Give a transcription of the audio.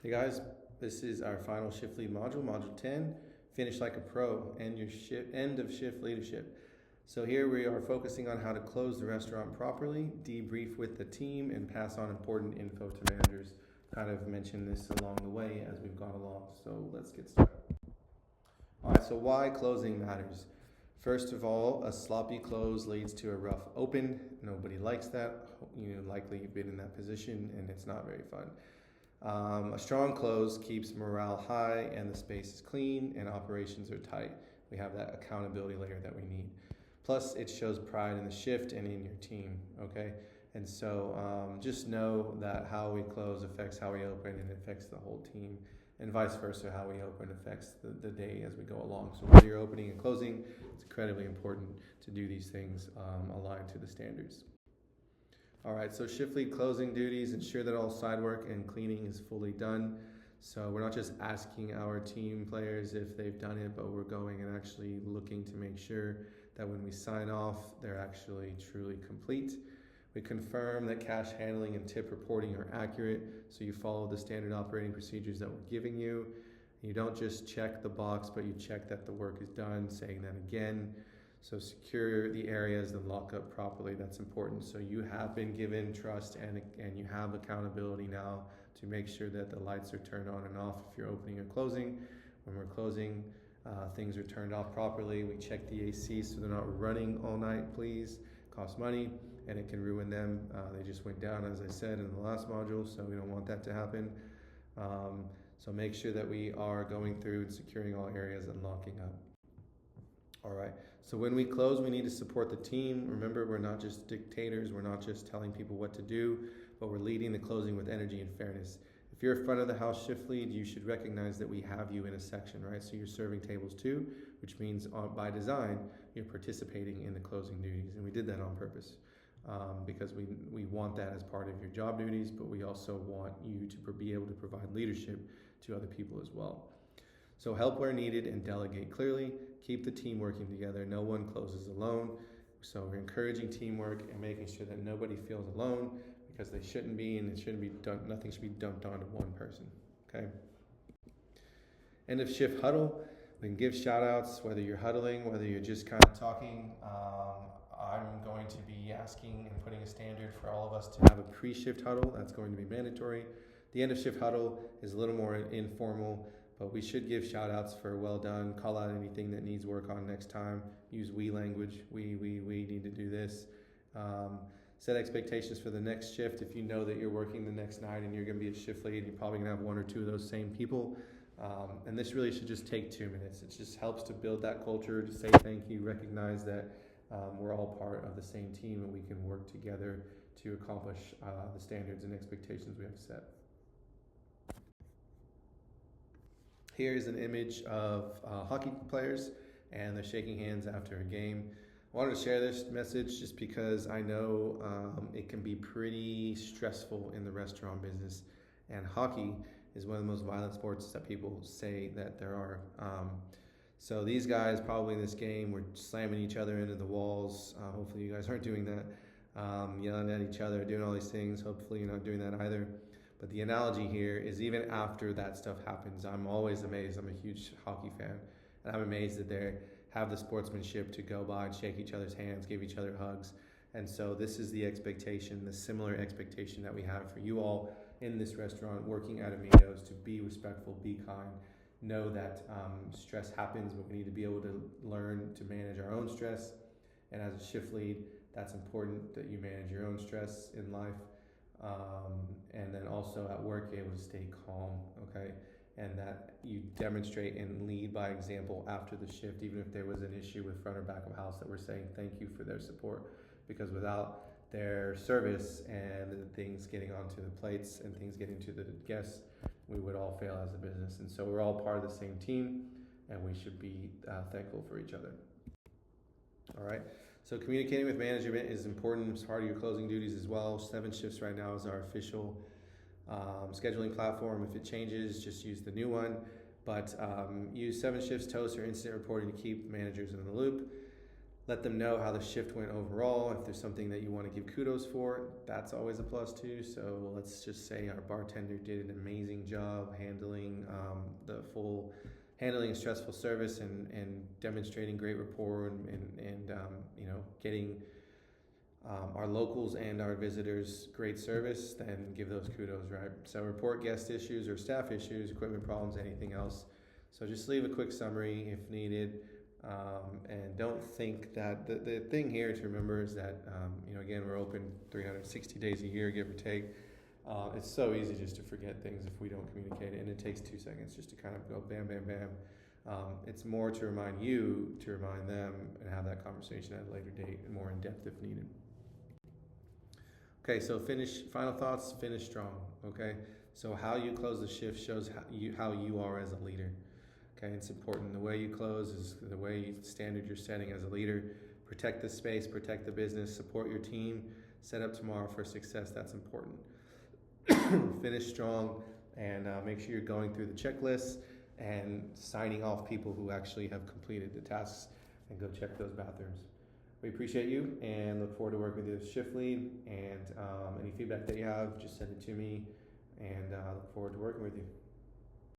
Hey guys, this is our final shift lead module, module 10. Finish like a pro, end of shift leadership. So here we are focusing on how to close the restaurant properly, debrief with the team, and pass on important info to managers. Kind of mentioned this along the way as we've gone along. So let's get started. All right, so why closing matters. First of all, a sloppy close leads to a rough open. Nobody likes that. Likely you've been in that position and it's not very fun. A strong close keeps morale high and the space is clean and operations are tight. We have that accountability layer that we need. Plus, it shows pride in the shift and in your team, okay? And so just know that how we close affects how we open and affects the whole team, and vice versa, how we open affects the day as we go along. So whether you're opening and closing, it's incredibly important to do these things aligned to the standards. All right, so shift lead closing duties, ensure that all side work and cleaning is fully done. So we're not just asking our team players if they've done it, but we're going and actually looking to make sure that when we sign off, they're actually truly complete. We confirm that cash handling and tip reporting are accurate, so you follow the standard operating procedures that we're giving you. You don't just check the box, but you check that the work is done, saying that again. So secure the areas and lock up properly. That's important. So you have been given trust and you have accountability now to make sure that the lights are turned on and off if you're opening or closing. When we're closing, things are turned off properly. We check the AC so they're not running all night, please. Costs money and it can ruin them. They just went down, as I said, in the last module, so we don't want that to happen. So make sure that we are going through and securing all areas and locking up. All right, so when we close, we need to support the team. Remember, we're not just dictators. We're not just telling people what to do, but we're leading the closing with energy and fairness. If you're a front of the house shift lead, you should recognize that we have you in a section, right? So you're serving tables too, which means by design, you're participating in the closing duties. And we did that on purpose because we want that as part of your job duties, but we also want you to be able to provide leadership to other people as well. So help where needed and delegate clearly. Keep the team working together. No one closes alone. So we're encouraging teamwork and making sure that nobody feels alone because they shouldn't be, and it shouldn't be done. Nothing should be dumped onto one person. Okay. End of shift huddle. We can give shout outs whether you're huddling, whether you're just kind of talking. I'm going to be asking and putting a standard for all of us to have a pre-shift huddle. That's going to be mandatory. The end of shift huddle is a little more informal, but we should give shout outs for well done, call out anything that needs work on next time, use we language, we need to do this. Set expectations for the next shift. If you know that you're working the next night and you're going to be a shift lead, you're probably going to have one or two of those same people. And this really should just take 2 minutes. It just helps to build that culture, to say thank you, recognize that we're all part of the same team and we can work together to accomplish the standards and expectations we have set. Here's an image of hockey players and they're shaking hands after a game. I wanted to share this message just because I know it can be pretty stressful in the restaurant business, and hockey is one of the most violent sports that people say that there are. So these guys probably in this game were slamming each other into the walls. Hopefully you guys aren't doing that. Yelling at each other, doing all these things. Hopefully you're not doing that either. But the analogy here is even after that stuff happens, I'm always amazed. I'm a huge hockey fan, and I'm amazed that they have the sportsmanship to go by and shake each other's hands, give each other hugs. And so this is the expectation, the similar expectation that we have for you all in this restaurant working at Amigos, to be respectful, be kind. Know that stress happens, but we need to be able to learn to manage our own stress. And as a shift lead, that's important that you manage your own stress in life. And then also at work, you're able to stay calm, okay? And that you demonstrate and lead by example after the shift, even if there was an issue with front or back of house, that we're saying thank you for their support. Because without their service and the things getting onto the plates and things getting to the guests, we would all fail as a business. And so we're all part of the same team, and we should be thankful for each other. All right. So communicating with management is important. It's part of your closing duties as well. 7 shifts right now is our official scheduling platform. If it changes, just use the new one. But use 7 shifts, toast, or incident reporting to keep managers in the loop. Let them know how the shift went overall. If there's something that you want to give kudos for, that's always a plus too. So let's just say our bartender did an amazing job handling handling a stressful service and demonstrating great rapport and getting our locals and our visitors great service. Then give those kudos, right? So report guest issues or staff issues, equipment problems, anything else. So just leave a quick summary if needed. And don't think that the thing here to remember is that, again, we're open 360 days a year, give or take. It's so easy just to forget things if we don't communicate it, and it takes 2 seconds just to kind of go bam, bam, bam. It's more to remind you, to remind them, and have that conversation at a later date and more in depth if needed. Okay, so final thoughts, finish strong, okay? So how you close the shift shows how you are as a leader. Okay, it's important. The way you close is the standard you're setting as a leader. Protect the space, protect the business, support your team, set up tomorrow for success. That's important. Finish strong, and make sure you're going through the checklists and signing off people who actually have completed the tasks, and go check those bathrooms. We appreciate you and look forward to working with you as shift lead. And any feedback that you have, just send it to me, and I look forward to working with you.